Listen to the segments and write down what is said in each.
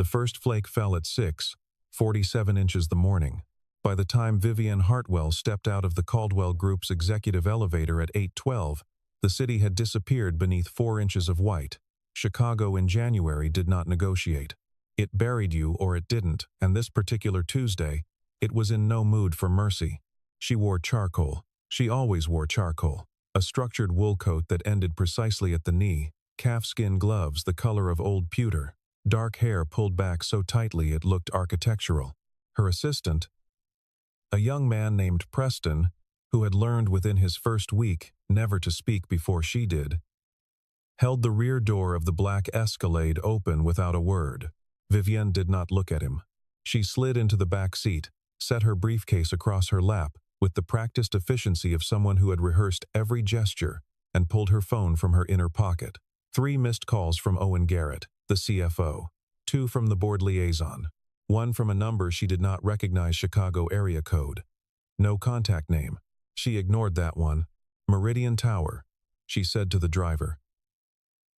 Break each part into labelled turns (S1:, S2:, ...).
S1: The first flake fell at 6:47 inches the morning. By the time Vivian Hartwell stepped out of the Caldwell Group's executive elevator at 8:12, the city had disappeared beneath 4 inches of white. Chicago in January did not negotiate. It buried you or it didn't, and this particular Tuesday, it was in no mood for mercy. She wore charcoal. She always wore charcoal. A structured wool coat that ended precisely at the knee, calfskin gloves the color of old pewter, dark hair pulled back so tightly it looked architectural. Her assistant, a young man named Preston, who had learned within his first week never to speak before she did, held the rear door of the black Escalade open without a word. Vivian did not look at him. She slid into the back seat, set her briefcase across her lap with the practiced efficiency of someone who had rehearsed every gesture, and pulled her phone from her inner pocket. 3 missed calls from Owen Garrett, the CFO, 2 from the board liaison, 1 from a number she did not recognize Chicago area code. No contact name. She ignored that one. Meridian Tower, she said to the driver.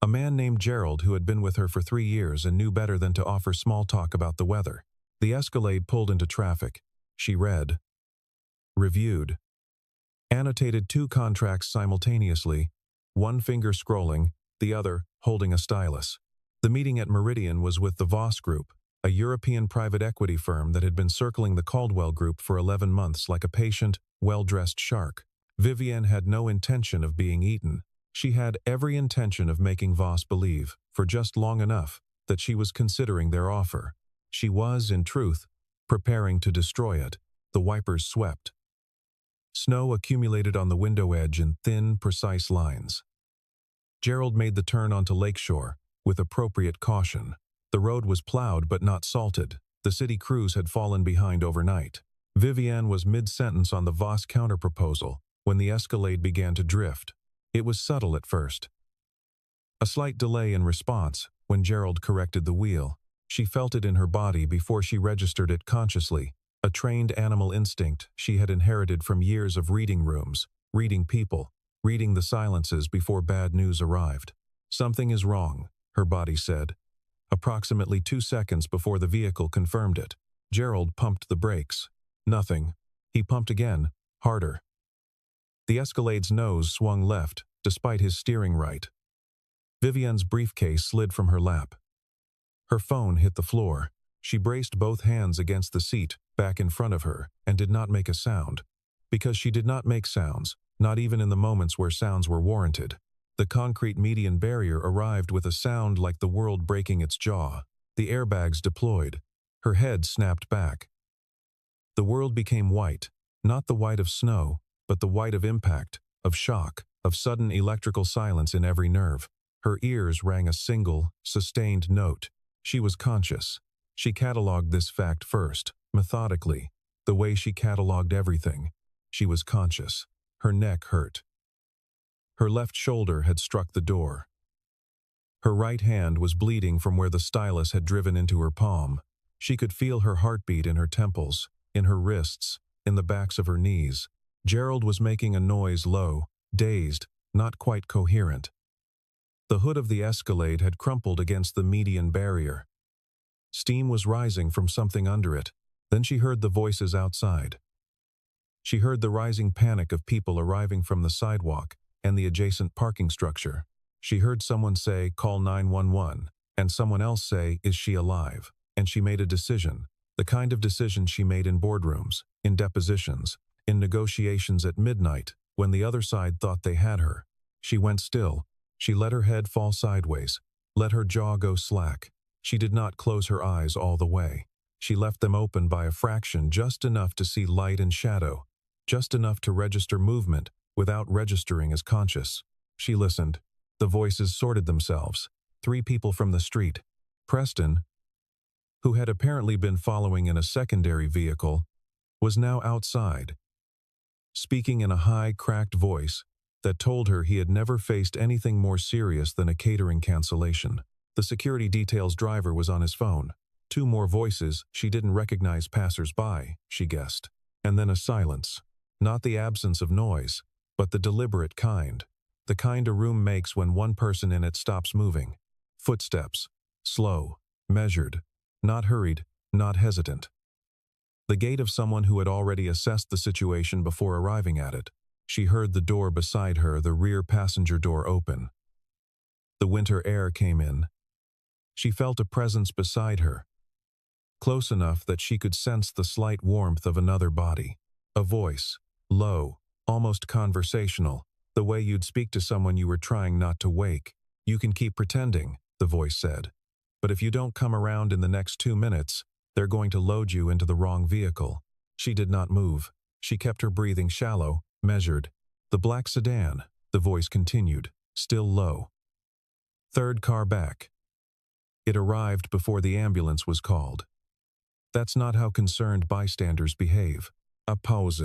S1: A man named Gerald who had been with her for 3 years and knew better than to offer small talk about the weather. The Escalade pulled into traffic. She read. Reviewed. Annotated 2 contracts simultaneously, one finger scrolling, the other holding a stylus. The meeting at Meridian was with the Voss Group, a European private equity firm that had been circling the Caldwell Group for 11 months like a patient, well-dressed shark. Vivian had no intention of being eaten. She had every intention of making Voss believe, for just long enough, that she was considering their offer. She was, in truth, preparing to destroy it. The wipers swept. Snow accumulated on the window edge in thin, precise lines. Gerald made the turn onto Lakeshore, with appropriate caution. The road was plowed but not salted. The city crews had fallen behind overnight. Vivian was mid-sentence on the Voss counterproposal when the Escalade began to drift. It was subtle at first. A slight delay in response when Gerald corrected the wheel. She felt it in her body before she registered it consciously, a trained animal instinct she had inherited from years of reading rooms, reading people, reading the silences before bad news arrived. Something is wrong, her body said. Approximately 2 seconds before the vehicle confirmed it, Gerald pumped the brakes. Nothing. He pumped again, harder. The Escalade's nose swung left, despite his steering right. Vivian's briefcase slid from her lap. Her phone hit the floor. She braced both hands against the seat, back in front of her, and did not make a sound. Because she did not make sounds, not even in the moments where sounds were warranted. The concrete median barrier arrived with a sound like the world breaking its jaw. The airbags deployed. Her head snapped back. The world became white, not the white of snow, but the white of impact, of shock, of sudden electrical silence in every nerve. Her ears rang a single, sustained note. She was conscious. She catalogued this fact first, methodically, the way she catalogued everything. She was conscious. Her neck hurt. Her left shoulder had struck the door. Her right hand was bleeding from where the stylus had driven into her palm. She could feel her heartbeat in her temples, in her wrists, in the backs of her knees. Gerald was making a noise low, dazed, not quite coherent. The hood of the Escalade had crumpled against the median barrier. Steam was rising from something under it. Then she heard the voices outside. She heard the rising panic of people arriving from the sidewalk and the adjacent parking structure. She heard someone say, "Call 911," and someone else say, "Is she alive?" And she made a decision, the kind of decision she made in boardrooms, in depositions, in negotiations at midnight, when the other side thought they had her. She went still. She let her head fall sideways, let her jaw go slack. She did not close her eyes all the way. She left them open by a fraction, just enough to see light and shadow, just enough to register movement without registering as conscious. She listened. The voices sorted themselves. 3 people from the street. Preston, who had apparently been following in a secondary vehicle, was now outside, speaking in a high, cracked voice that told her he had never faced anything more serious than a catering cancellation. The security detail's driver was on his phone. 2 more voices. She didn't recognize passers-by, she guessed. And then a silence. Not the absence of noise, but the deliberate kind. The kind a room makes when one person in it stops moving. Footsteps. Slow. Measured. not hurried, not hesitant. The gait of someone who had already assessed the situation before arriving at it. She heard the door beside her, the rear passenger door, open. The winter air came in. She felt a presence beside her, close enough that she could sense the slight warmth of another body. A voice, low, almost conversational, the way you'd speak to someone you were trying not to wake. "You can keep pretending," the voice said. "But if you don't come around in the next 2 minutes, they're going to load you into the wrong vehicle." She did not move. She kept her breathing shallow, measured. "The black sedan," the voice continued, still low. "Third car back." It arrived before the ambulance was called. That's not how concerned bystanders behave. A pause.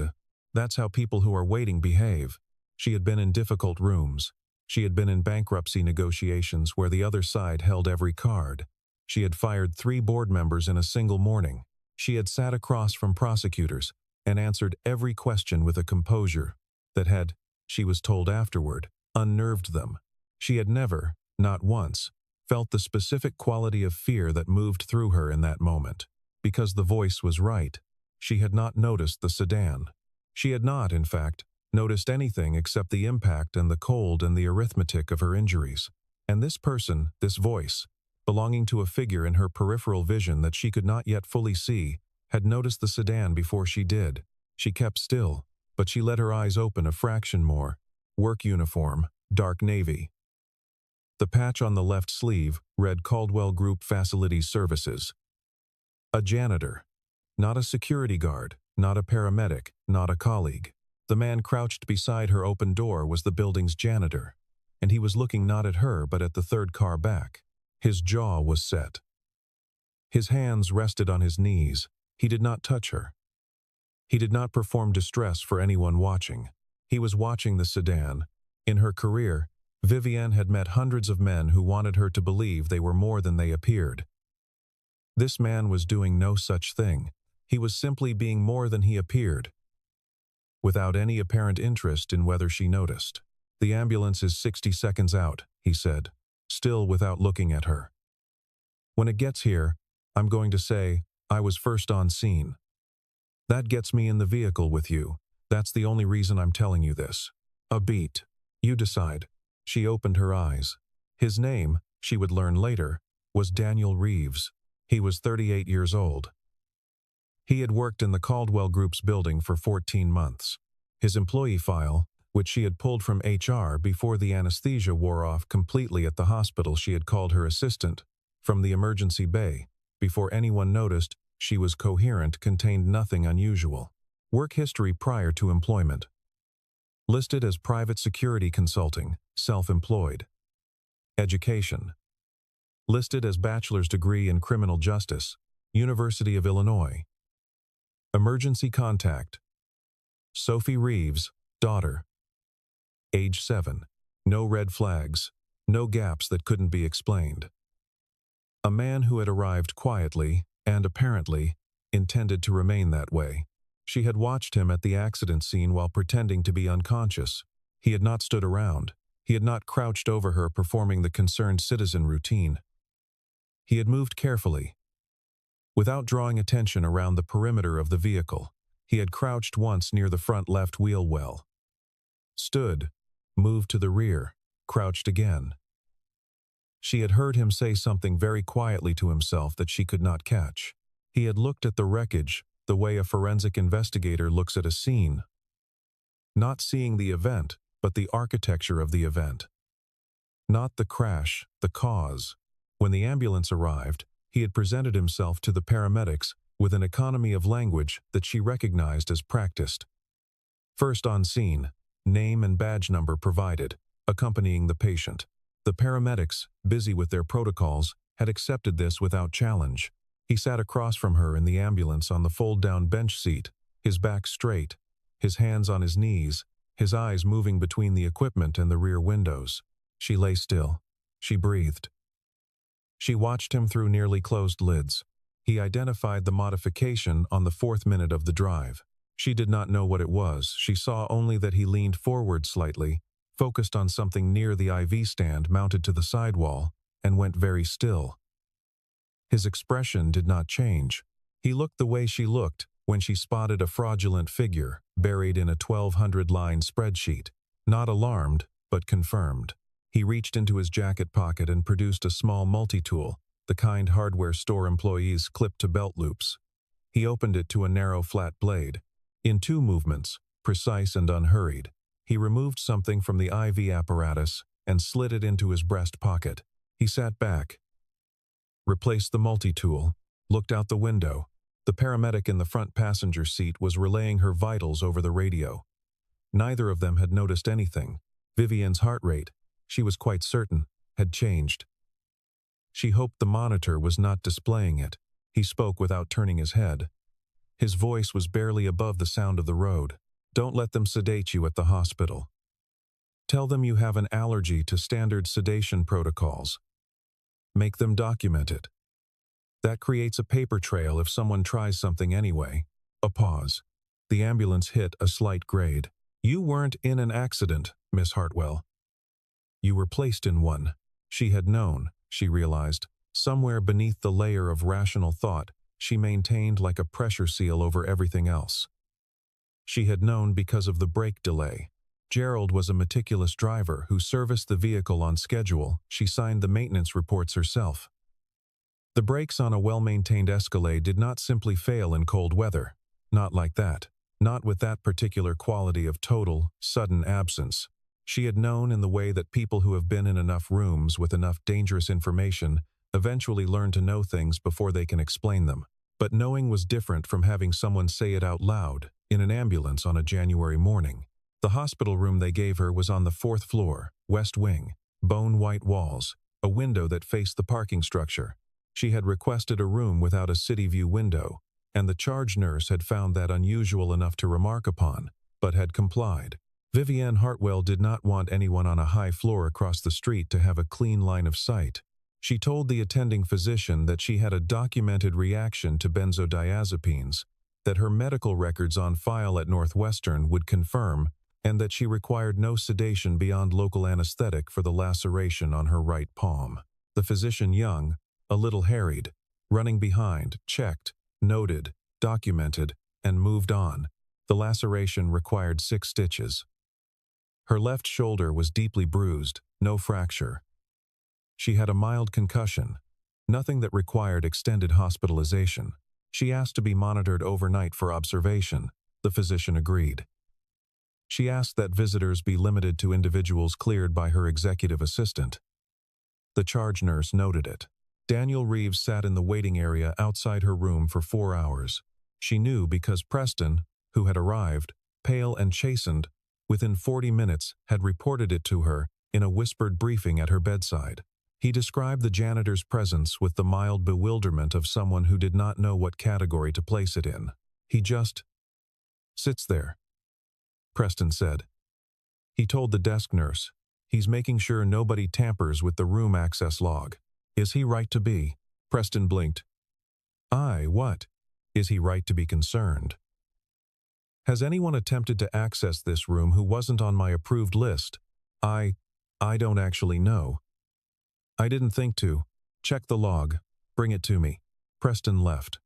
S1: That's how people who are waiting behave. She had been in difficult rooms. She had been in bankruptcy negotiations where the other side held every card. She had fired 3 board members in a single morning. She had sat across from prosecutors and answered every question with a composure that had, she was told afterward, unnerved them. She had never, not once, felt the specific quality of fear that moved through her in that moment. Because the voice was right, she had not noticed the sedan. She had not, in fact, noticed anything except the impact and the cold and the arithmetic of her injuries. And this person, this voice, belonging to a figure in her peripheral vision that she could not yet fully see, had noticed the sedan before she did. She kept still, but she let her eyes open a fraction more. Work uniform, dark navy. The patch on the left sleeve read Caldwell Group Facilities Services. A janitor. Not a security guard, not a paramedic, not a colleague. The man crouched beside her open door was the building's janitor, and he was looking not at her but at the third car back. His jaw was set. His hands rested on his knees. He did not touch her. He did not perform distress for anyone watching. He was watching the sedan. In her career, Vivienne had met hundreds of men who wanted her to believe they were more than they appeared. This man was doing no such thing. He was simply being more than he appeared, without any apparent interest in whether she noticed. "The ambulance is 60 seconds out," he said, still without looking at her. "When it gets here, I'm going to say, I was first on scene. That gets me in the vehicle with you. That's the only reason I'm telling you this. A beat. You decide." She opened her eyes. His name, she would learn later, was Daniel Reeves. He was 38 years old. He had worked in the Caldwell Group's building for 14 months. His employee file, which she had pulled from HR before the anesthesia wore off completely at the hospital she had called her assistant, from the emergency bay, before anyone noticed she was coherent, contained nothing unusual. Work history prior to employment. Listed as private security consulting, self-employed. Education. Listed as bachelor's degree in criminal justice, University of Illinois. Emergency contact. Sophie Reeves, daughter. Age 7. No red flags, no gaps that couldn't be explained. A man who had arrived quietly and, apparently, intended to remain that way. She had watched him at the accident scene while pretending to be unconscious. He had not stood around. He had not crouched over her performing the concerned citizen routine. He had moved carefully, without drawing attention around the perimeter of the vehicle. He had crouched once near the front left wheel well. Stood, moved to the rear, crouched again. She had heard him say something very quietly to himself that she could not catch. He had looked at the wreckage the way a forensic investigator looks at a scene, not seeing the event, but the architecture of the event. Not the crash, the cause. When the ambulance arrived, he had presented himself to the paramedics with an economy of language that she recognized as practiced. First on scene, name and badge number provided, accompanying the patient. The paramedics, busy with their protocols, had accepted this without challenge. He sat across from her in the ambulance on the fold-down bench seat, his back straight, his hands on his knees, his eyes moving between the equipment and the rear windows. She lay still. She breathed. She watched him through nearly closed lids. He identified the modification on the 4th minute of the drive. She did not know what it was. She saw only that he leaned forward slightly, focused on something near the IV stand mounted to the sidewall, and went very still. His expression did not change. He looked the way she looked when she spotted a fraudulent figure buried in a 1,200-line spreadsheet. Not alarmed, but confirmed. He reached into his jacket pocket and produced a small multi-tool, the kind hardware store employees clip to belt loops. He opened it to a narrow flat blade. In 2 movements, precise and unhurried, he removed something from the IV apparatus and slid it into his breast pocket. He sat back, replaced the multi-tool, looked out the window. The paramedic in the front passenger seat was relaying her vitals over the radio. Neither of them had noticed anything. Vivian's heart rate, she was quite certain, had changed. She hoped the monitor was not displaying it. He spoke without turning his head. His voice was barely above the sound of the road. Don't let them sedate you at the hospital. Tell them you have an allergy to standard sedation protocols. Make them document it. That creates a paper trail if someone tries something anyway. A pause. The ambulance hit a slight grade. You weren't in an accident, Miss Hartwell. You were placed in one. She had known, she realized. Somewhere beneath the layer of rational thought, she maintained like a pressure seal over everything else. She had known because of the brake delay. Gerald was a meticulous driver who serviced the vehicle on schedule. She signed the maintenance reports herself. The brakes on a well-maintained Escalade did not simply fail in cold weather. Not like that. Not with that particular quality of total, sudden absence. She had known in the way that people who have been in enough rooms with enough dangerous information eventually learn to know things before they can explain them. But knowing was different from having someone say it out loud, in an ambulance on a January morning. The hospital room they gave her was on the 4th floor, west wing, bone-white walls, a window that faced the parking structure. She had requested a room without a city view window, and the charge nurse had found that unusual enough to remark upon, but had complied. Vivian Hartwell did not want anyone on a high floor across the street to have a clean line of sight. She told the attending physician that she had a documented reaction to benzodiazepines, that her medical records on file at Northwestern would confirm, and that she required no sedation beyond local anesthetic for the laceration on her right palm. The physician, young, a little harried, running behind, checked, noted, documented, and moved on. The laceration required 6 stitches. Her left shoulder was deeply bruised, no fracture. She had a mild concussion, nothing that required extended hospitalization. She asked to be monitored overnight for observation. The physician agreed. She asked that visitors be limited to individuals cleared by her executive assistant. The charge nurse noted it. Daniel Reeves sat in the waiting area outside her room for 4 hours. She knew because Preston, who had arrived, pale and chastened, within 40 minutes had reported it to her in a whispered briefing at her bedside. He described the janitor's presence with the mild bewilderment of someone who did not know what category to place it in. He just sits there, Preston said. He told the desk nurse, he's making sure nobody tampers with the room access log. Is he right to be? Preston blinked. What? Is he right to be concerned? Has anyone attempted to access this room who wasn't on my approved list? I don't actually know. I didn't think to. Check the log. Bring it to me. Preston left.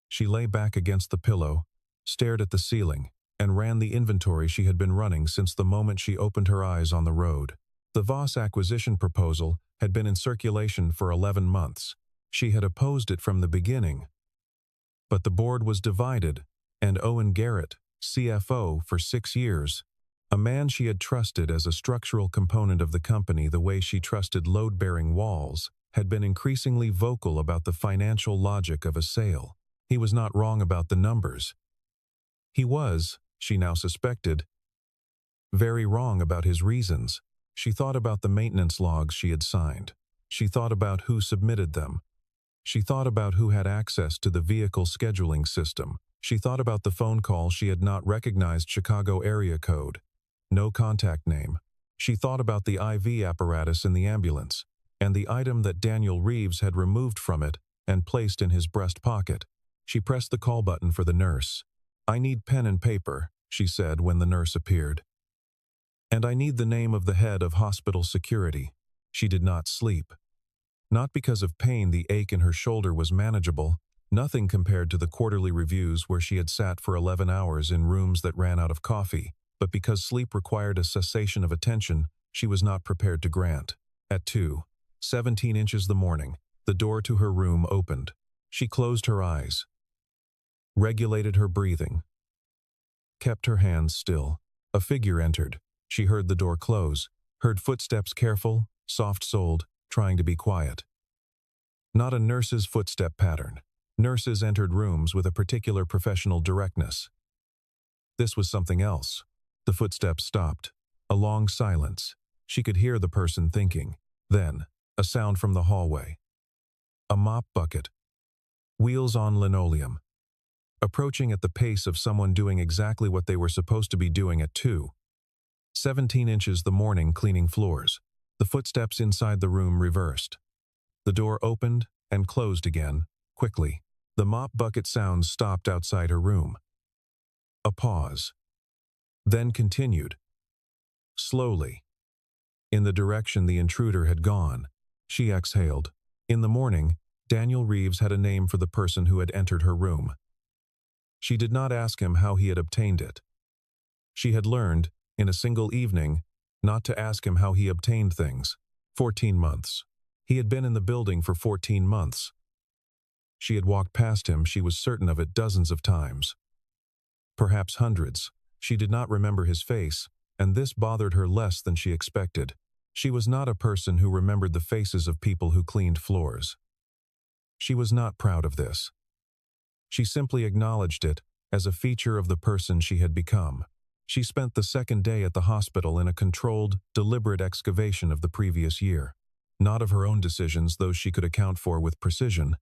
S1: She lay back against the pillow, stared at the ceiling, and ran the inventory she had been running since the moment she opened her eyes on the road. The Voss acquisition proposal had been in circulation for 11 months. She had opposed it from the beginning. But the board was divided, and Owen Garrett, CFO for 6 years, a man she had trusted as a structural component of the company the way she trusted load-bearing walls, had been increasingly vocal about the financial logic of a sale. He was not wrong about the numbers. He was, she now suspected, very wrong about his reasons. She thought about the maintenance logs she had signed. She thought about who submitted them. She thought about who had access to the vehicle scheduling system. She thought about the phone call she had not recognized Chicago area code. No contact name. She thought about the IV apparatus in the ambulance, and the item that Daniel Reeves had removed from it and placed in his breast pocket. She pressed the call button for the nurse. I need pen and paper, she said when the nurse appeared. And I need the name of the head of hospital security. She did not sleep. Not because of pain, the ache in her shoulder was manageable, nothing compared to the quarterly reviews where she had sat for 11 hours in rooms that ran out of coffee, but because sleep required a cessation of attention she was not prepared to grant. At 2:17 inches the morning, the door to her room opened. She closed her eyes, regulated her breathing, kept her hands still. A figure entered. She heard the door close, heard footsteps, careful, soft-soled, trying to be quiet. Not a nurse's footstep pattern. Nurses entered rooms with a particular professional directness. This was something else. The footsteps stopped. A long silence. She could hear the person thinking. Then, a sound from the hallway. A mop bucket. Wheels on linoleum. Approaching at the pace of someone doing exactly what they were supposed to be doing at 2:17 inches the morning, cleaning floors. The footsteps inside the room reversed. The door opened and closed again, quickly. The mop bucket sounds stopped outside her room. A pause. Then continued. Slowly. In the direction the intruder had gone. She exhaled. In the morning, Daniel Reeves had a name for the person who had entered her room. She did not ask him how he had obtained it. She had learned, in a single evening, not to ask him how he obtained things. 14 months. He had been in the building for 14 months. She had walked past him, she was certain of it, dozens of times. Perhaps hundreds. She did not remember his face, and this bothered her less than she expected. She was not a person who remembered the faces of people who cleaned floors. She was not proud of this. She simply acknowledged it as a feature of the person she had become. She spent the second day at the hospital in a controlled, deliberate excavation of the previous year. Not of her own decisions, those she could account for with precision,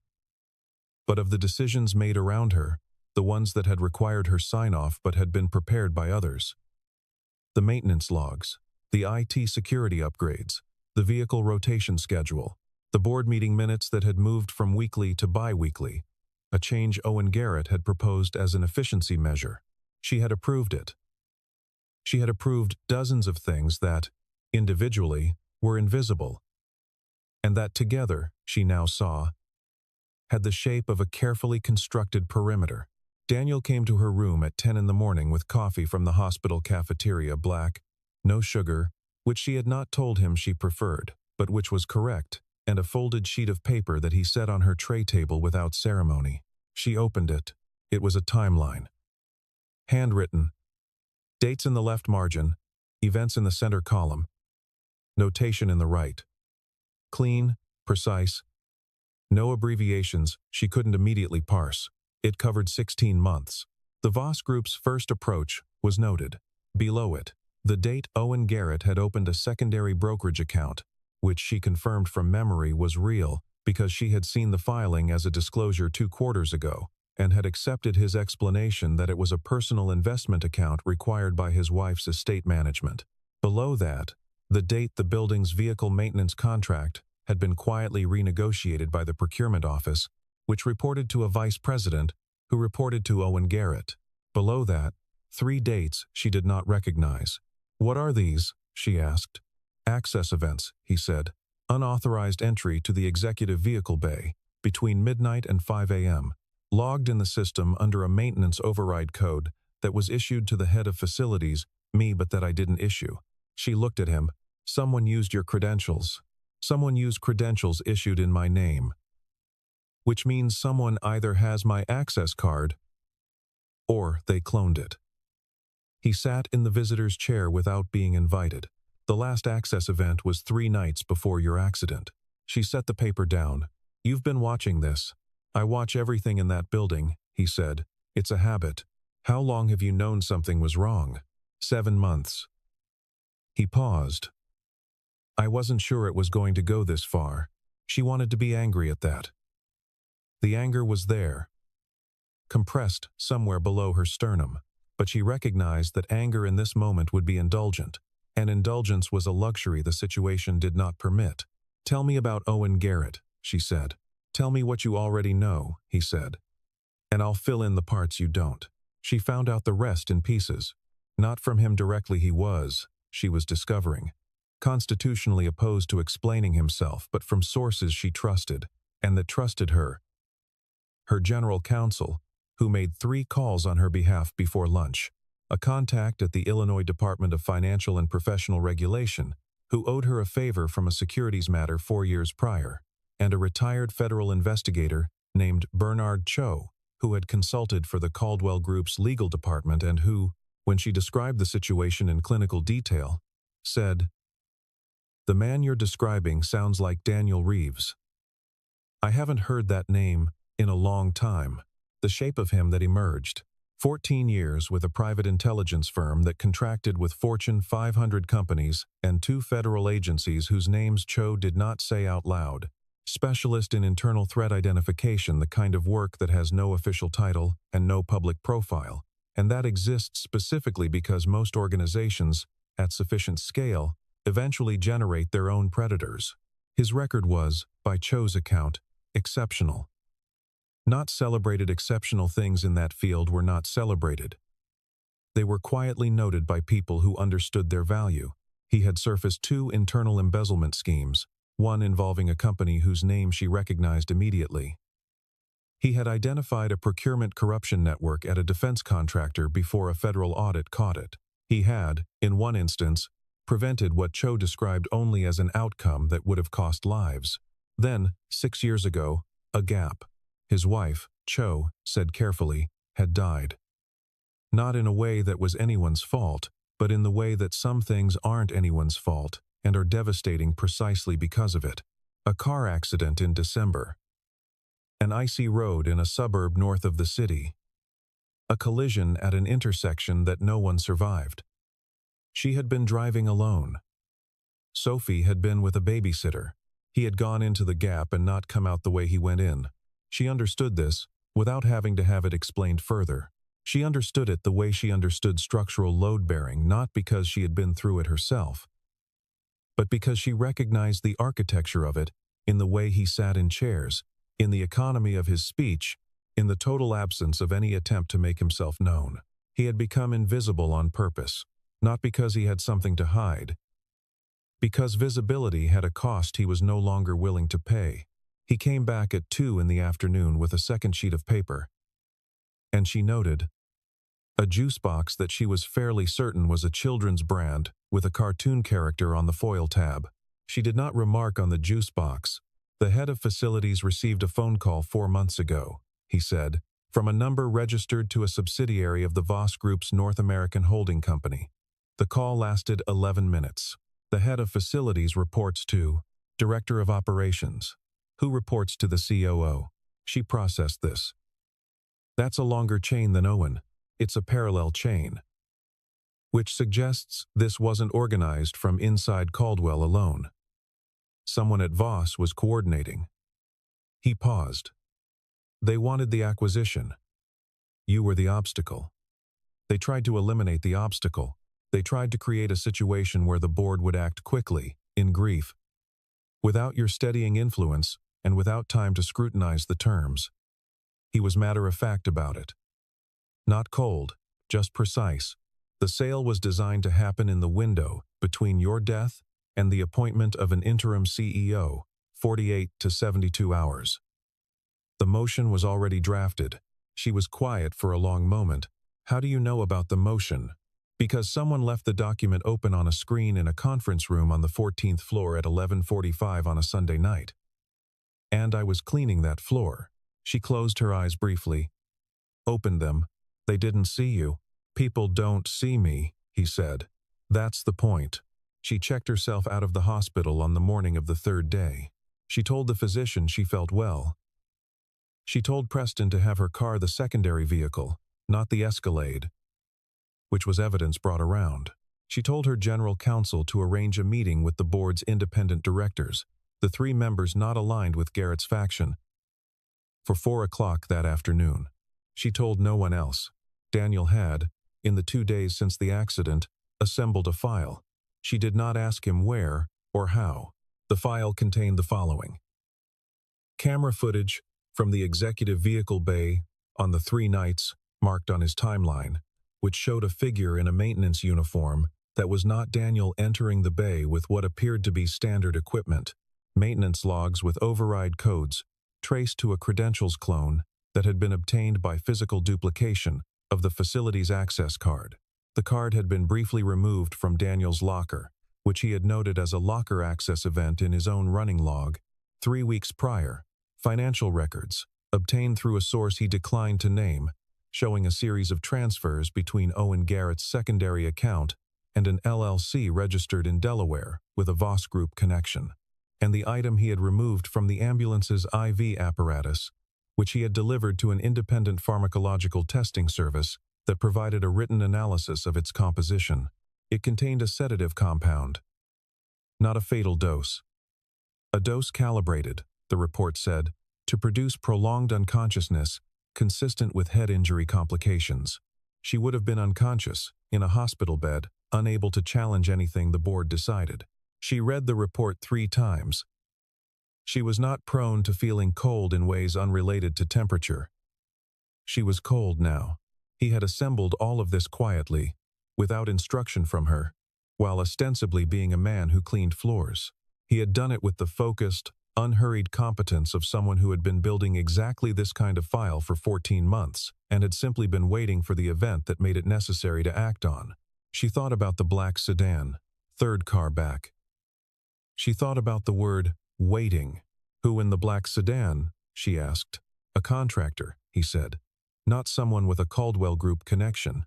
S1: but of the decisions made around her, the ones that had required her sign-off but had been prepared by others. The maintenance logs, the IT security upgrades, the vehicle rotation schedule, the board meeting minutes that had moved from weekly to bi-weekly, a change Owen Garrett had proposed as an efficiency measure. She had approved it. She had approved dozens of things that, individually, were invisible, and that together, she now saw, had the shape of a carefully constructed perimeter. Daniel came to her room at 10 in the morning with coffee from the hospital cafeteria, black, no sugar, which she had not told him she preferred, but which was correct, and a folded sheet of paper that he set on her tray table without ceremony. She opened it. It was a timeline. Handwritten. Dates in the left margin, events in the center column, notation in the right. Clean, precise. No abbreviations she couldn't immediately parse. It covered 16 months. The Voss Group's first approach was noted. Below it, the date Owen Garrett had opened a secondary brokerage account, which she confirmed from memory was real because she had seen the filing as a disclosure 2 quarters ago and had accepted his explanation that it was a personal investment account required by his wife's estate management. Below that, the date the building's vehicle maintenance contract had been quietly renegotiated by the procurement office, which reported to a vice president who reported to Owen Garrett. Below that, 3 dates she did not recognize. "What are these?" she asked. "Access events," he said. "Unauthorized entry to the executive vehicle bay between midnight and 5 a.m. Logged in the system under a maintenance override code that was issued to the head of facilities, me, but that I didn't issue." She looked at him. "Someone used your credentials. Someone used credentials issued in my name. Which means someone either has my access card or they cloned it." He sat in the visitor's chair without being invited. "The last access event was 3 nights before your accident." She set the paper down. "You've been watching this." "I watch everything in that building," he said. "It's a habit." "How long have you known something was wrong?" 7 months. He paused. "I wasn't sure it was going to go this far." She wanted to be angry at that. The anger was there, compressed somewhere below her sternum, but she recognized that anger in this moment would be indulgent, and indulgence was a luxury the situation did not permit. "Tell me about Owen Garrett," she said. "Tell me what you already know," he said, "and I'll fill in the parts you don't." She found out the rest in pieces. Not from him directly, she was discovering. constitutionally opposed to explaining himself, but from sources she trusted, and that trusted her. Her general counsel, who made 3 calls on her behalf before lunch, a contact at the Illinois Department of Financial and Professional Regulation, who owed her a favor from a securities matter 4 years prior, and a retired federal investigator named Bernard Cho, who had consulted for the Caldwell Group's legal department and who, when she described the situation in clinical detail, said, "The man you're describing sounds like Daniel Reeves. I haven't heard that name in a long time." The shape of him that emerged. 14 years with a private intelligence firm that contracted with Fortune 500 companies and 2 federal agencies whose names Cho did not say out loud. Specialist in internal threat identification, the kind of work that has no official title and no public profile, and that exists specifically because most organizations, at sufficient scale, eventually generate their own predators. His record was, by Cho's account, exceptional. Not celebrated exceptional things in that field were not celebrated. They were quietly noted by people who understood their value. He had surfaced 2 internal embezzlement schemes, one involving a company whose name she recognized immediately. He had identified a procurement corruption network at a defense contractor before a federal audit caught it. He had, in one instance, prevented what Cho described only as an outcome that would have cost lives. Then, 6 years ago, a gap. His wife, Cho, said carefully, had died. Not in a way that was anyone's fault, but in the way that some things aren't anyone's fault and are devastating precisely because of it. A car accident in December. An icy road in a suburb north of the city. A collision at an intersection that no one survived. She had been driving alone. Sophie had been with a babysitter. He had gone into the gap and not come out the way he went in. She understood this, without having to have it explained further. She understood it the way she understood structural load-bearing, not because she had been through it herself, but because she recognized the architecture of it in the way he sat in chairs, in the economy of his speech, in the total absence of any attempt to make himself known. He had become invisible on purpose, not because he had something to hide, because visibility had a cost he was no longer willing to pay. He came back at 2 in the afternoon with a second sheet of paper. And she noted a juice box that she was fairly certain was a children's brand with a cartoon character on the foil tab. She did not remark on the juice box. "The head of facilities received a phone call 4 months ago," he said, "from a number registered to a subsidiary of the Voss Group's North American holding company. The call lasted 11 minutes. The head of facilities reports to Director of Operations, who reports to the COO. She processed this. That's a longer chain than Owen. It's a parallel chain, which suggests this wasn't organized from inside Caldwell alone. Someone at Voss was coordinating." He paused. "They wanted the acquisition. You were the obstacle. They tried to eliminate the obstacle. They tried to create a situation where the board would act quickly, in grief, without your steadying influence and without time to scrutinize the terms." He was matter-of-fact about it. Not cold, just precise. The sale was designed to happen in the window between your death and the appointment of an interim CEO, 48 to 72 hours. The motion was already drafted. She was quiet for a long moment. "How do you know about the motion?" "Because someone left the document open on a screen in a conference room on the 14th floor at 11:45 on a Sunday night. And I was cleaning that floor." She closed her eyes briefly. "Opened them. They didn't see you." "People don't see me," he said. "That's the point." She checked herself out of the hospital on the morning of the 3rd day. She told the physician she felt well. She told Preston to have her car the secondary vehicle, not the Escalade, which was evidence brought around. She told her general counsel to arrange a meeting with the board's independent directors, the 3 members not aligned with Garrett's faction, for 4 o'clock that afternoon. She told no one else. Daniel had, in the 2 days since the accident, assembled a file. She did not ask him where or how. The file contained the following: camera footage from the executive vehicle bay on the 3 nights marked on his timeline, which showed a figure in a maintenance uniform That was not Daniel entering the bay with what appeared to be standard equipment. Maintenance logs with override codes, traced to a credentials clone that had been obtained by physical duplication of the facility's access card. The card had been briefly removed from Daniel's locker, which he had noted as a locker access event in his own running log 3 weeks prior. Financial records, obtained through a source he declined to name, showing a series of transfers between Owen Garrett's secondary account and an LLC registered in Delaware with a Voss Group connection, and the item he had removed from the ambulance's IV apparatus, which he had delivered to an independent pharmacological testing service that provided a written analysis of its composition. It contained a sedative compound, not a fatal dose. A dose calibrated, the report said, to produce prolonged unconsciousness consistent with head injury complications. She would have been unconscious, in a hospital bed, unable to challenge anything the board decided. She read the report 3 times. She was not prone to feeling cold in ways unrelated to temperature. She was cold now. He had assembled all of this quietly, without instruction from her, while ostensibly being a man who cleaned floors. He had done it with the focused, unhurried competence of someone who had been building exactly this kind of file for 14 months and had simply been waiting for the event that made it necessary to act on. She thought about the black sedan, 3rd car back. She thought about the word waiting. Who in the black sedan? She asked. A contractor, he said. Not someone with a Caldwell Group connection.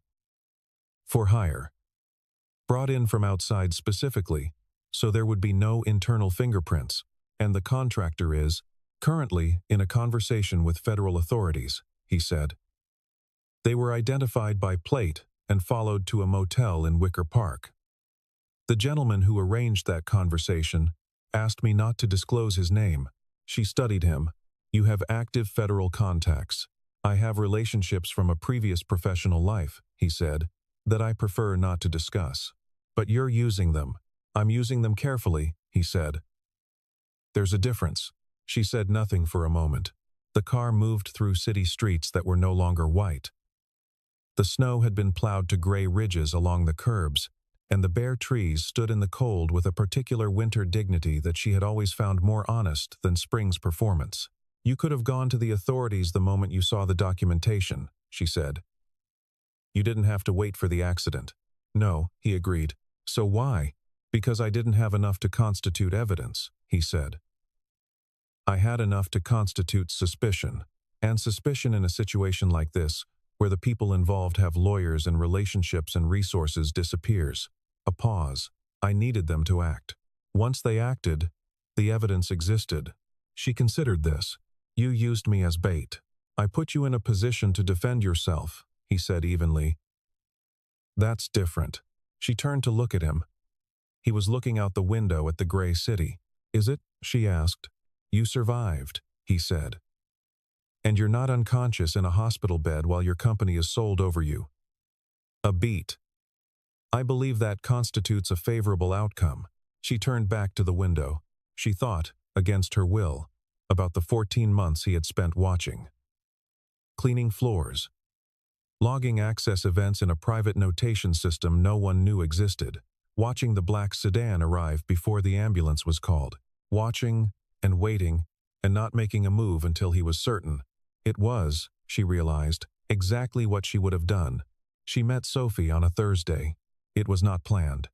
S1: For hire. Brought in from outside specifically, so there would be no internal fingerprints, and the contractor is currently in a conversation with federal authorities, he said. They were identified by plate and followed to a motel in Wicker Park. The gentleman who arranged that conversation asked me not to disclose his name. She studied him. You have active federal contacts. I have relationships from a previous professional life, he said, that I prefer not to discuss. But you're using them. I'm using them carefully, he said. There's a difference. She said nothing for a moment. The car moved through city streets that were no longer white. The snow had been plowed to gray ridges along the curbs, and the bare trees stood in the cold with a particular winter dignity that she had always found more honest than spring's performance. You could have gone to the authorities the moment you saw the documentation, she said. You didn't have to wait for the accident. No, he agreed. So why? Because I didn't have enough to constitute evidence, he said. I had enough to constitute suspicion, and suspicion in a situation like this, where the people involved have lawyers and relationships and resources, disappears. A pause. I needed them to act. Once they acted, the evidence existed. She considered this. You used me as bait. I put you in a position to defend yourself, he said evenly. That's different. She turned to look at him. He was looking out the window at the gray city. Is it? She asked. You survived, he said. And you're not unconscious in a hospital bed while your company is sold over you. A beat. I believe that constitutes a favorable outcome. She turned back to the window. She thought, against her will, about the 14 months he had spent watching. Cleaning floors. Logging access events in a private notation system no one knew existed. Watching the black sedan arrive before the ambulance was called. Watching and waiting and not making a move until he was certain. It was, she realized, exactly what she would have done. She met Sophie on a Thursday. It was not planned.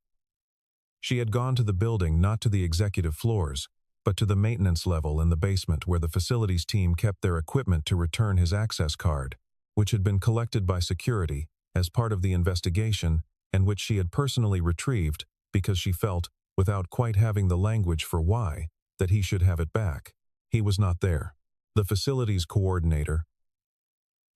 S1: She had gone to the building, not to the executive floors, but to the maintenance level in the basement where the facilities team kept their equipment to return his access card, which had been collected by security as part of the investigation and which she had personally retrieved because she felt, without quite having the language for why, that he should have it back. He was not there. The facilities coordinator,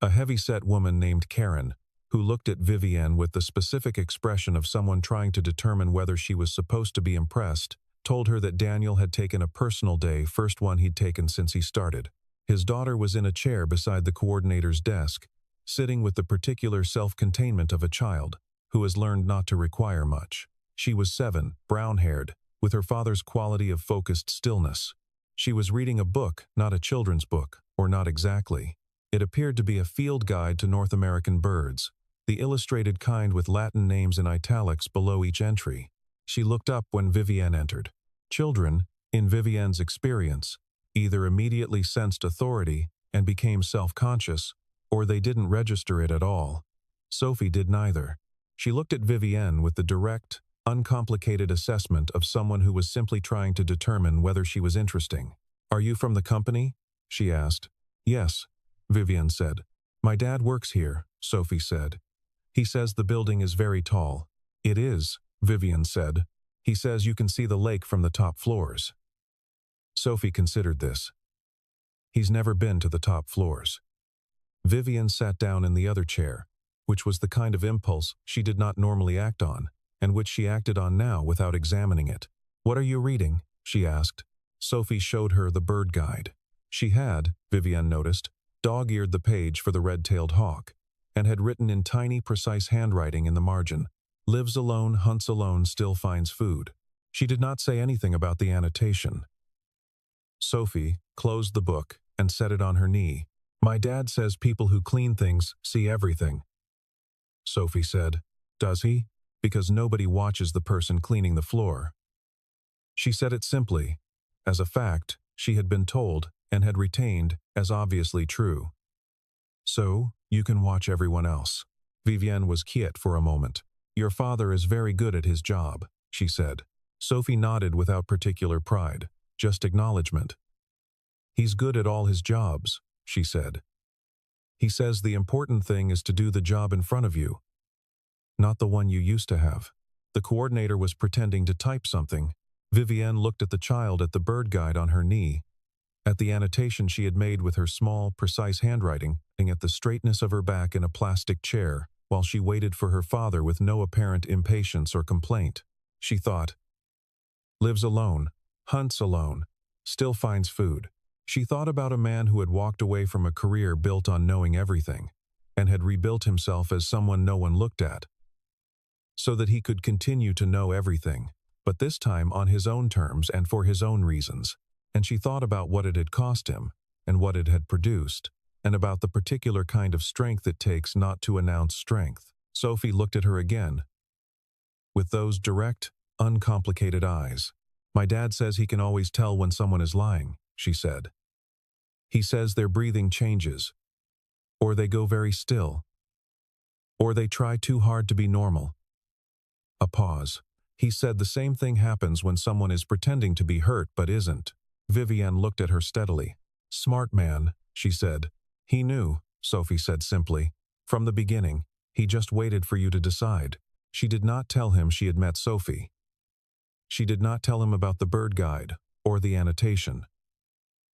S1: a heavy-set woman named Karen, who looked at Vivienne with the specific expression of someone trying to determine whether she was supposed to be impressed, told her that Daniel had taken a personal day, first one he'd taken since he started. His daughter was in a chair beside the coordinator's desk, sitting with the particular self-containment of a child who has learned not to require much. She was 7, brown-haired, with her father's quality of focused stillness. She was reading a book, not a children's book, or not exactly. It appeared to be a field guide to North American birds. the illustrated kind with Latin names in italics below each entry. She looked up when Vivienne entered. Children, in Vivienne's experience, either immediately sensed authority and became self-conscious, or they didn't register it at all. Sophie did neither. She looked at Vivienne with the direct, uncomplicated assessment of someone who was simply trying to determine whether she was interesting. "Are you from the company?" she asked. "Yes," Vivienne said. "My dad works here," Sophie said. "He says the building is very tall." "It is," Vivienne said. "He says you can see the lake from the top floors." Sophie considered this. He's never been to the top floors. Vivienne sat down in the other chair, which was the kind of impulse she did not normally act on, and which she acted on now without examining it. "What are you reading?" she asked. Sophie showed her the bird guide. She had, Vivienne noticed, dog-eared the page for the red-tailed hawk, and had written in tiny, precise handwriting in the margin, "Lives alone, hunts alone, still finds food." She did not say anything about the annotation. Sophie closed the book and set it on her knee. "My dad says people who clean things see everything." Sophie said, "Does he? Because nobody watches the person cleaning the floor." She said it simply, as a fact she had been told and had retained as obviously true. "So, you can watch everyone else." Vivienne was quiet for a moment. "Your father is very good at his job," she said. Sophie nodded without particular pride, just acknowledgement. "He's good at all his jobs," she said. "He says the important thing is to do the job in front of you, not the one you used to have." The coordinator was pretending to type something. Vivienne looked at the child at the bird guide on her knee, at the annotation she had made with her small, precise handwriting, and at the straightness of her back in a plastic chair, while she waited for her father with no apparent impatience or complaint. She thought, "Lives alone, hunts alone, still finds food." She thought about a man who had walked away from a career built on knowing everything, and had rebuilt himself as someone no one looked at, so that he could continue to know everything, but this time on his own terms and for his own reasons. And she thought about what it had cost him, and what it had produced, and about the particular kind of strength it takes not to announce strength. Sophie looked at her again, with those direct, uncomplicated eyes. "My dad says he can always tell when someone is lying," she said. "He says their breathing changes, or they go very still, or they try too hard to be normal." A pause. "He said the same thing happens when someone is pretending to be hurt but isn't." Vivienne looked at her steadily. "Smart man," she said. "He knew," Sophie said simply. "From the beginning, he just waited for you to decide." She did not tell him she had met Sophie. She did not tell him about the bird guide, or the annotation.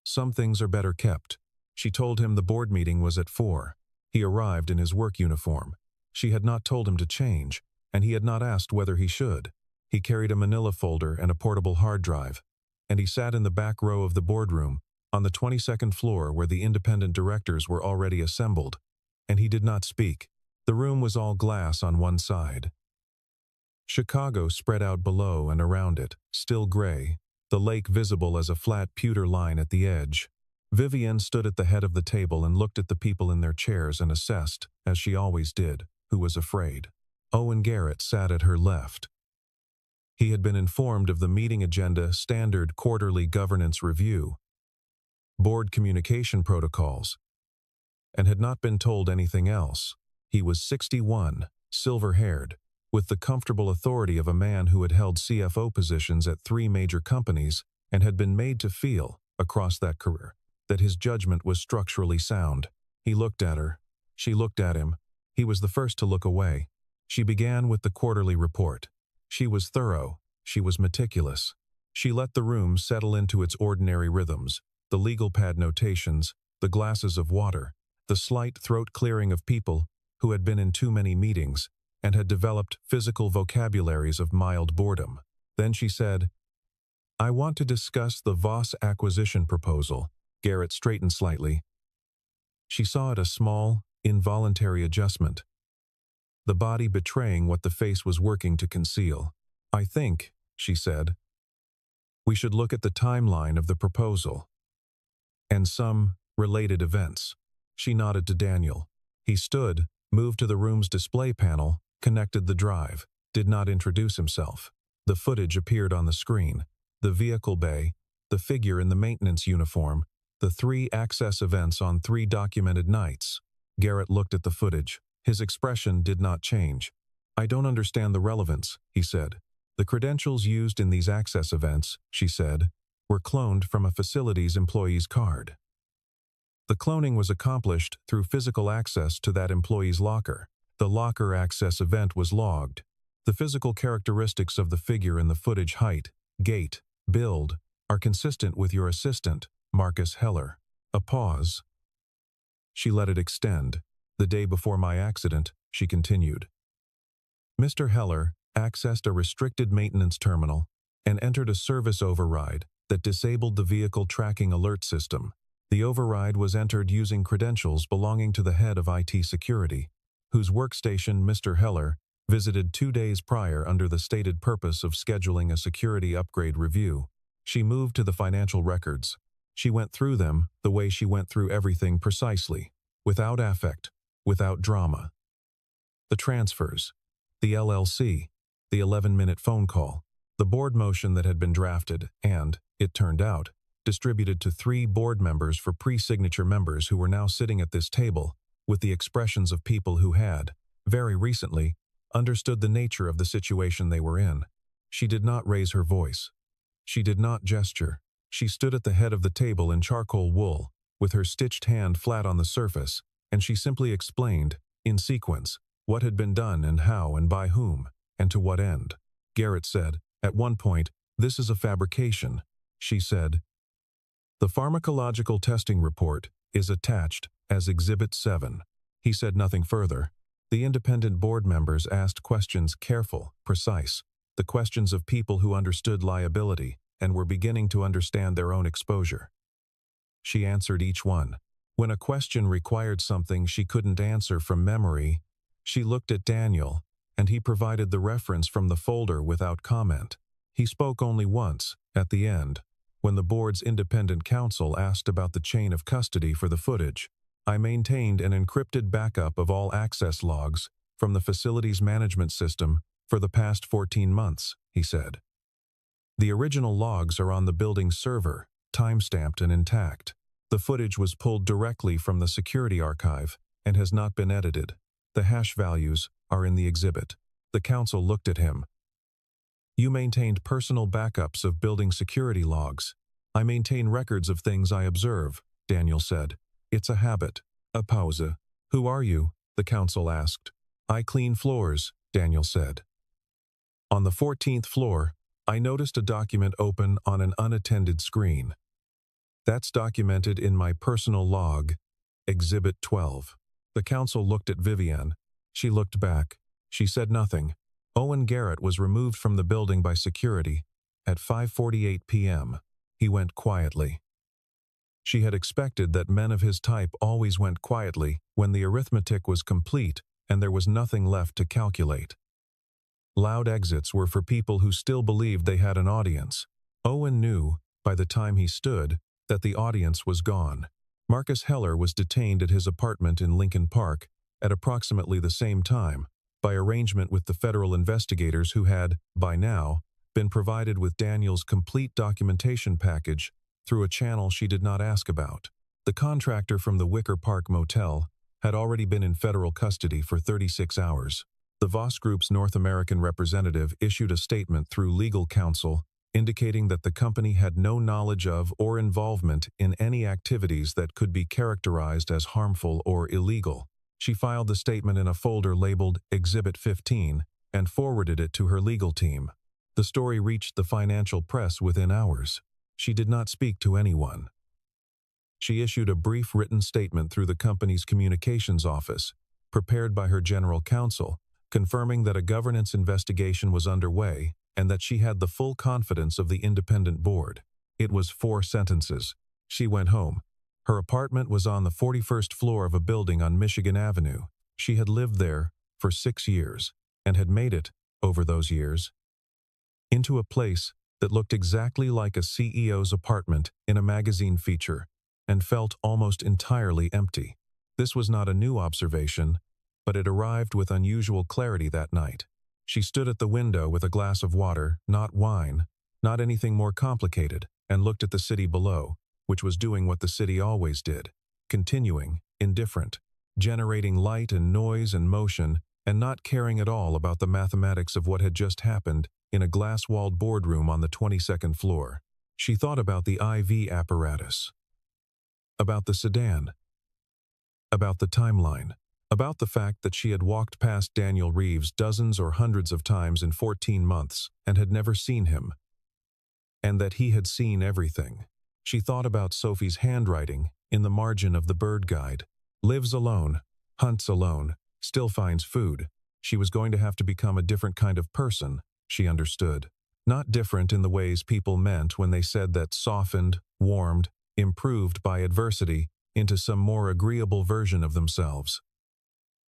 S1: Some things are better kept. She told him the board meeting was at 4. He arrived in his work uniform. She had not told him to change, and he had not asked whether he should. He carried a manila folder and a portable hard drive, and he sat in the back row of the boardroom, on the 22nd floor where the independent directors were already assembled, and he did not speak. The room was all glass on one side. Chicago spread out below and around it, still gray, the lake visible as a flat pewter line at the edge. Vivienne stood at the head of the table and looked at the people in their chairs and assessed, as she always did, who was afraid. Owen Garrett sat at her left. He had been informed of the meeting agenda, standard quarterly governance review, board communication protocols, and had not been told anything else. He was 61, silver-haired, with the comfortable authority of a man who had held CFO positions at 3 major companies and had been made to feel, across that career, that his judgment was structurally sound. He looked at her. She looked at him. He was the first to look away. She began with the quarterly report. She was thorough. She was meticulous. She let the room settle into its ordinary rhythms, the legal pad notations, the glasses of water, the slight throat clearing of people who had been in too many meetings and had developed physical vocabularies of mild boredom. Then she said, "I want to discuss the Voss acquisition proposal." Garrett straightened slightly. She saw it a small, involuntary adjustment, the body betraying what the face was working to conceal. "I think," she said, "we should look at the timeline of the proposal and some related events." She nodded to Daniel. He stood, moved to the room's display panel, connected the drive, did not introduce himself. The footage appeared on the screen. The vehicle bay, the figure in the maintenance uniform, the 3 access events on 3 documented nights. Garrett looked at the footage. His expression did not change. "I don't understand the relevance," he said. "The credentials used in these access events," she said, "were cloned from a facility's employee's card. The cloning was accomplished through physical access to that employee's locker. The locker access event was logged. The physical characteristics of the figure in the footage, height, gait, build, are consistent with your assistant, Marcus Heller." A pause. She let it extend. "The day before my accident," she continued, "Mr. Heller accessed a restricted maintenance terminal and entered a service override that disabled the vehicle tracking alert system. The override was entered using credentials belonging to the head of IT security, whose workstation Mr. Heller visited 2 days prior under the stated purpose of scheduling a security upgrade review. She moved to the financial records. She went through them the way she went through everything precisely, without affect, without drama. The transfers, the LLC, the 11-minute phone call, the board motion that had been drafted and, it turned out, distributed to 3 board members for pre-signature members who were now sitting at this table, with the expressions of people who had, very recently, understood the nature of the situation they were in. She did not raise her voice. She did not gesture. She stood at the head of the table in charcoal wool, with her stitched hand flat on the surface, and she simply explained, in sequence, what had been done and how and by whom, and to what end. Garrett said, at one point, "This is a fabrication," she said. "The pharmacological testing report is attached as Exhibit 7. He said nothing further. The independent board members asked questions careful, precise, the questions of people who understood liability and were beginning to understand their own exposure. She answered each one. When a question required something she couldn't answer from memory, she looked at Daniel, and he provided the reference from the folder without comment. He spoke only once, at the end, when the board's independent counsel asked about the chain of custody for the footage. "I maintained an encrypted backup of all access logs from the facility's management system for the past 14 months, he said. "The original logs are on the building's server, time-stamped and intact. The footage was pulled directly from the security archive and has not been edited. The hash values are in the exhibit." The counsel looked at him. "You maintained personal backups of building security logs." "I maintain records of things I observe," Daniel said. "It's a habit." A pause. "Who are you?" the counsel asked. "I clean floors," Daniel said. On the 14th floor, I noticed a document open on an unattended screen. "That's documented in my personal log, Exhibit 12. The counsel looked at Vivian. She looked back. She said nothing. Owen Garrett was removed from the building by security at 5:48 p.m. He went quietly. She had expected that men of his type always went quietly when the arithmetic was complete and there was nothing left to calculate. Loud exits were for people who still believed they had an audience. Owen knew, by the time he stood, that the audience was gone. Marcus Heller was detained at his apartment in Lincoln Park at approximately the same time, by arrangement with the federal investigators who had, by now, been provided with Daniel's complete documentation package through a channel she did not ask about. The contractor from the Wicker Park Motel had already been in federal custody for 36 hours. The Voss Group's North American representative issued a statement through legal counsel indicating that the company had no knowledge of or involvement in any activities that could be characterized as harmful or illegal. She filed the statement in a folder labeled Exhibit 15 and forwarded it to her legal team. The story reached the financial press within hours. She did not speak to anyone. She issued a brief written statement through the company's communications office, prepared by her general counsel, confirming that a governance investigation was underway and that she had the full confidence of the independent board. It was 4 sentences. She went home. Her apartment was on the 41st floor of a building on Michigan Avenue. She had lived there for 6 years and had made it, over those years, into a place that looked exactly like a CEO's apartment in a magazine feature and felt almost entirely empty. This was not a new observation, but it arrived with unusual clarity that night. She stood at the window with a glass of water, not wine, not anything more complicated, and looked at the city below, which was doing what the city always did, continuing, indifferent, generating light and noise and motion, and not caring at all about the mathematics of what had just happened in a glass-walled boardroom on the 22nd floor. She thought about the IV apparatus, about the sedan, about the timeline, about the fact that she had walked past Daniel Reeves dozens or hundreds of times in 14 months and had never seen him, and that he had seen everything. She thought about Sophie's handwriting in the margin of the bird guide. Lives alone, hunts alone, still finds food. She was going to have to become a different kind of person, she understood. Not different in the ways people meant when they said that softened, warmed, improved by adversity into some more agreeable version of themselves.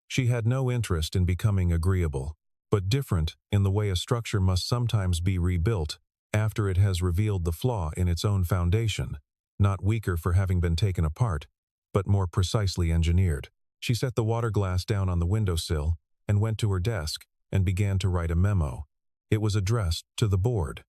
S1: She had no interest in becoming agreeable, but different in the way a structure must sometimes be rebuilt after it has revealed the flaw in its own foundation, not weaker for having been taken apart, but more precisely engineered. She set the water glass down on the windowsill and went to her desk and began to write a memo. It was addressed to the board.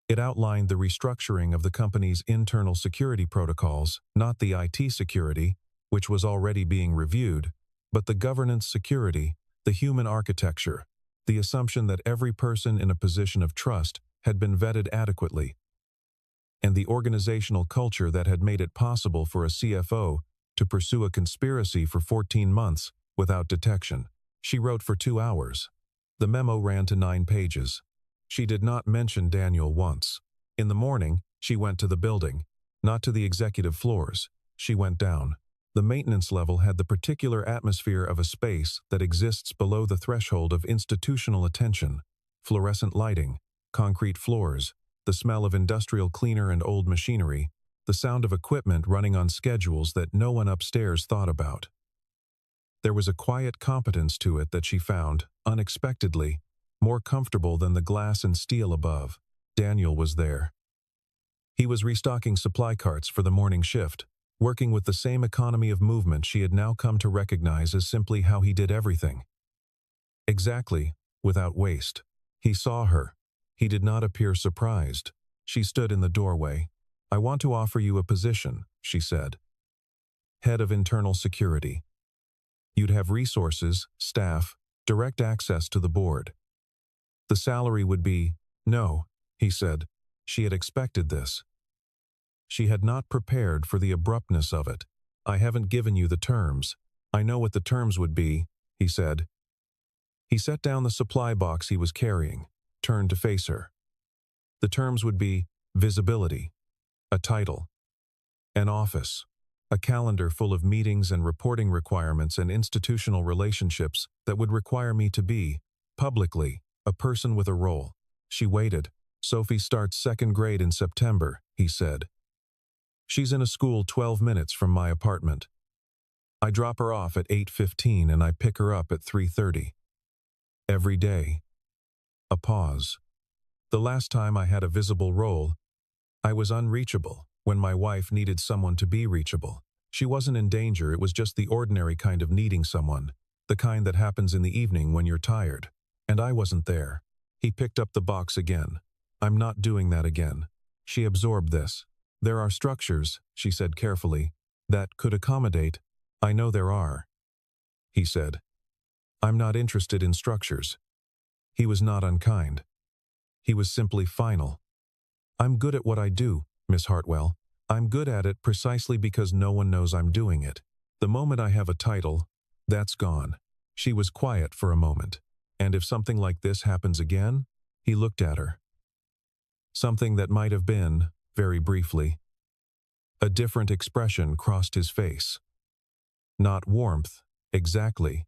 S1: It outlined the restructuring of the company's internal security protocols, not the IT security, which was already being reviewed, but the governance security, the human architecture, the assumption that every person in a position of trust had been vetted adequately, and the organizational culture that had made it possible for a CFO to pursue a conspiracy for 14 months without detection. She wrote for 2 hours. The memo ran to 9 pages. She did not mention Daniel once. In the morning, she went to the building, not to the executive floors. She went down. The maintenance level had the particular atmosphere of a space that exists below the threshold of institutional attention. Fluorescent lighting, concrete floors, the smell of industrial cleaner and old machinery, the sound of equipment running on schedules that no one upstairs thought about. There was a quiet competence to it that she found, unexpectedly, more comfortable than the glass and steel above. Daniel was there. He was restocking supply carts for the morning shift, working with the same economy of movement she had now come to recognize as simply how he did everything. Exactly, without waste. He saw her. He did not appear surprised. She stood in the doorway. "I want to offer you a position," she said. "Head of Internal Security. You'd have resources, staff, direct access to the board. The salary would be—" "No," he said. She had expected this. She had not prepared for the abruptness of it. "I haven't given you the terms. I know what the terms would be," he said. He set down the supply box he was carrying, turned to face her. The terms would be visibility, a title, an office, a calendar full of meetings and reporting requirements and institutional relationships that would require me to be, publicly, a person with a role. She waited. "Sophie starts 2nd grade in September," he said. "She's in a school 12 minutes from my apartment. I drop her off at 8:15 and I pick her up at 3:30. Every day." A pause. "The last time I had a visible role, I was unreachable when my wife needed someone to be reachable. She wasn't in danger, it was just the ordinary kind of needing someone, the kind that happens in the evening when you're tired. And I wasn't there." He picked up the box again. "I'm not doing that again." She absorbed this. "There are structures," she said carefully, "that could accommodate." "I know there are," he said. "I'm not interested in structures." He was not unkind. He was simply final. "I'm good at what I do, Miss Hartwell. I'm good at it precisely because no one knows I'm doing it. The moment I have a title, that's gone." She was quiet for a moment. "And if something like this happens again?" He looked at her. Something that might have been, very briefly. A different expression crossed his face. Not warmth, exactly,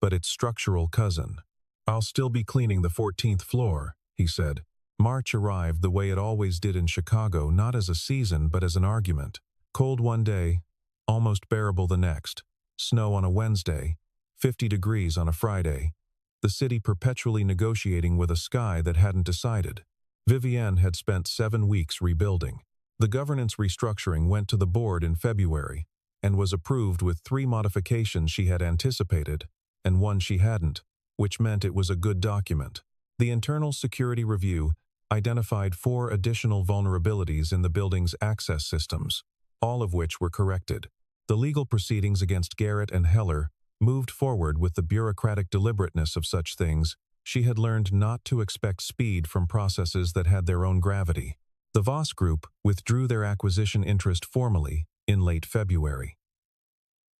S1: but its structural cousin. "I'll still be cleaning the 14th floor," he said. March arrived the way it always did in Chicago, not as a season but as an argument. Cold one day, almost bearable the next. Snow on a Wednesday, 50 degrees on a Friday. The city perpetually negotiating with a sky that hadn't decided. Vivienne had spent 7 weeks rebuilding. The governance restructuring went to the board in February. and was approved with 3 modifications she had anticipated, and 1 she hadn't, which meant it was a good document. The internal security review identified 4 additional vulnerabilities in the building's access systems, all of which were corrected. The legal proceedings against Garrett and Heller moved forward with the bureaucratic deliberateness of such things. She had learned not to expect speed from processes that had their own gravity. The Voss Group withdrew their acquisition interest formally in late February.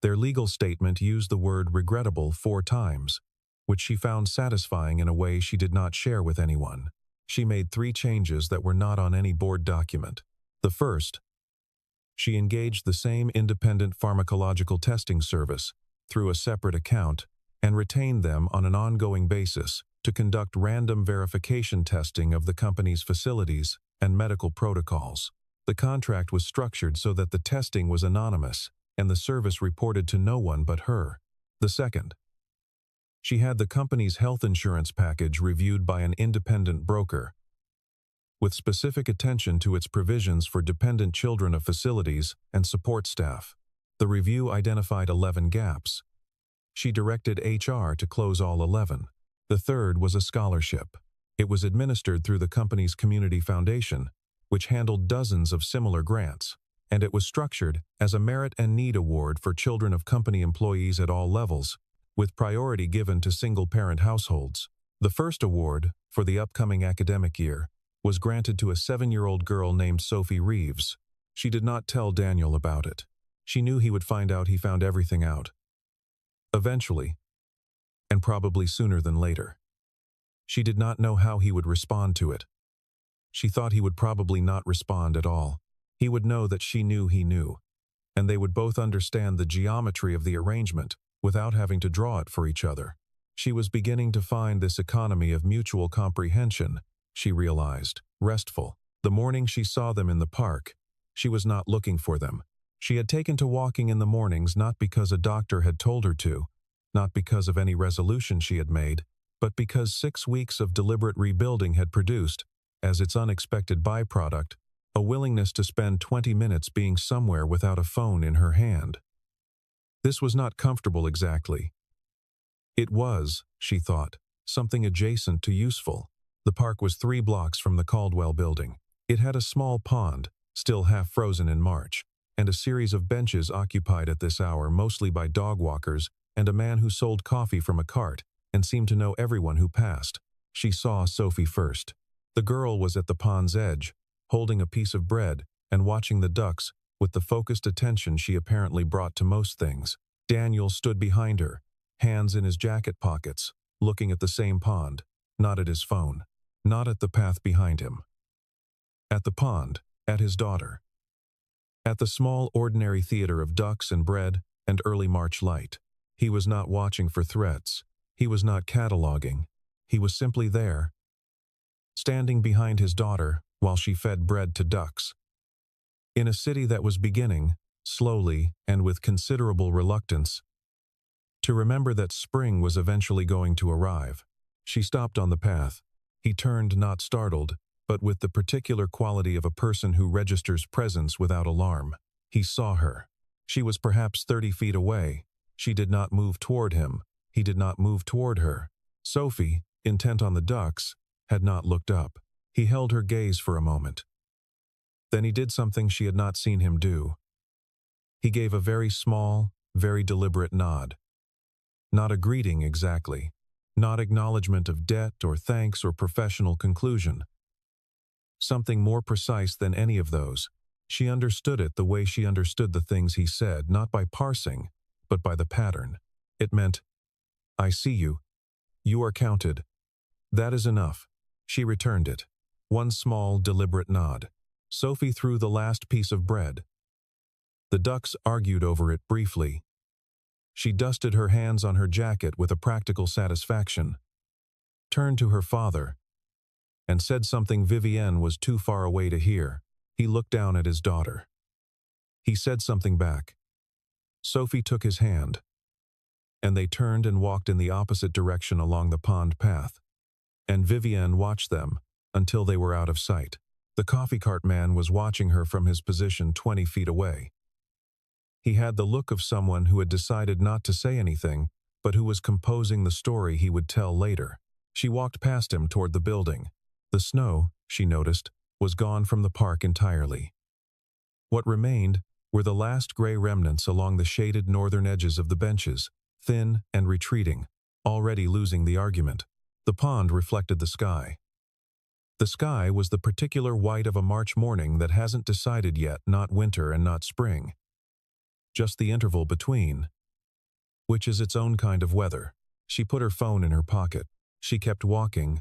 S1: Their legal statement used the word regrettable 4 times, which she found satisfying in a way she did not share with anyone. She made 3 changes that were not on any board document. The first, she engaged the same independent pharmacological testing service through a separate account and retained them on an ongoing basis to conduct random verification testing of the company's facilities and medical protocols. The contract was structured so that the testing was anonymous and the service reported to no one but her. The second, she had the company's health insurance package reviewed by an independent broker, with specific attention to its provisions for dependent children of facilities and support staff. The review identified 11 gaps. She directed HR to close all 11. The third was a scholarship. It was administered through the company's community foundation, which handled dozens of similar grants, and it was structured as a merit and need award for children of company employees at all levels, with priority given to single-parent households. The first award, for the upcoming academic year, was granted to a 7-year-old girl named Sophie Reeves. She did not tell Daniel about it. She knew he would find out. He found everything out. Eventually, and probably sooner than later. She did not know how he would respond to it. She thought he would probably not respond at all. He would know that she knew he knew, and they would both understand the geometry of the arrangement without having to draw it for each other. She was beginning to find this economy of mutual comprehension, she realized, restful. The morning she saw them in the park, she was not looking for them. She had taken to walking in the mornings not because a doctor had told her to, not because of any resolution she had made, but because 6 weeks of deliberate rebuilding had produced, as its unexpected byproduct, a willingness to spend 20 minutes being somewhere without a phone in her hand. This was not comfortable exactly. It was, she thought, something adjacent to useful. The park was 3 blocks from the Caldwell building. It had a small pond, still half frozen in March, and a series of benches occupied at this hour mostly by dog walkers and a man who sold coffee from a cart and seemed to know everyone who passed. She saw Sophie first. The girl was at the pond's edge, holding a piece of bread and watching the ducks with the focused attention she apparently brought to most things. Daniel stood behind her, hands in his jacket pockets, looking at the same pond, not at his phone, not at the path behind him. At the pond, at his daughter. At the small ordinary theater of ducks and bread and early March light. He was not watching for threats. He was not cataloging. He was simply there, standing behind his daughter while she fed bread to ducks. In a city that was beginning, slowly and with considerable reluctance, to remember that spring was eventually going to arrive. She stopped on the path. He turned, not startled, but with the particular quality of a person who registers presence without alarm. He saw her. She was perhaps 30 feet away. She did not move toward him. He did not move toward her. Sophie, intent on the ducks, had not looked up. He held her gaze for a moment. Then he did something she had not seen him do. He gave a very small, very deliberate nod. Not a greeting exactly. Not acknowledgement of debt or thanks or professional conclusion. Something more precise than any of those. She understood it the way she understood the things he said, not by parsing, but by the pattern. It meant, "I see you. You are counted. That is enough." She returned it. One small, deliberate nod. Sophie threw the last piece of bread. The ducks argued over it briefly. She dusted her hands on her jacket with a practical satisfaction, turned to her father, and said something Vivienne was too far away to hear. He looked down at his daughter. He said something back. Sophie took his hand, and they turned and walked in the opposite direction along the pond path, and Vivienne watched them until they were out of sight. The coffee cart man was watching her from his position 20 feet away. He had the look of someone who had decided not to say anything, but who was composing the story he would tell later. She walked past him toward the building. The snow, she noticed, was gone from the park entirely. What remained were the last gray remnants along the shaded northern edges of the benches, thin and retreating, already losing the argument. The pond reflected the sky. The sky was the particular white of a March morning that hasn't decided yet, not winter and not spring. Just the interval between, which is its own kind of weather. She put her phone in her pocket. She kept walking,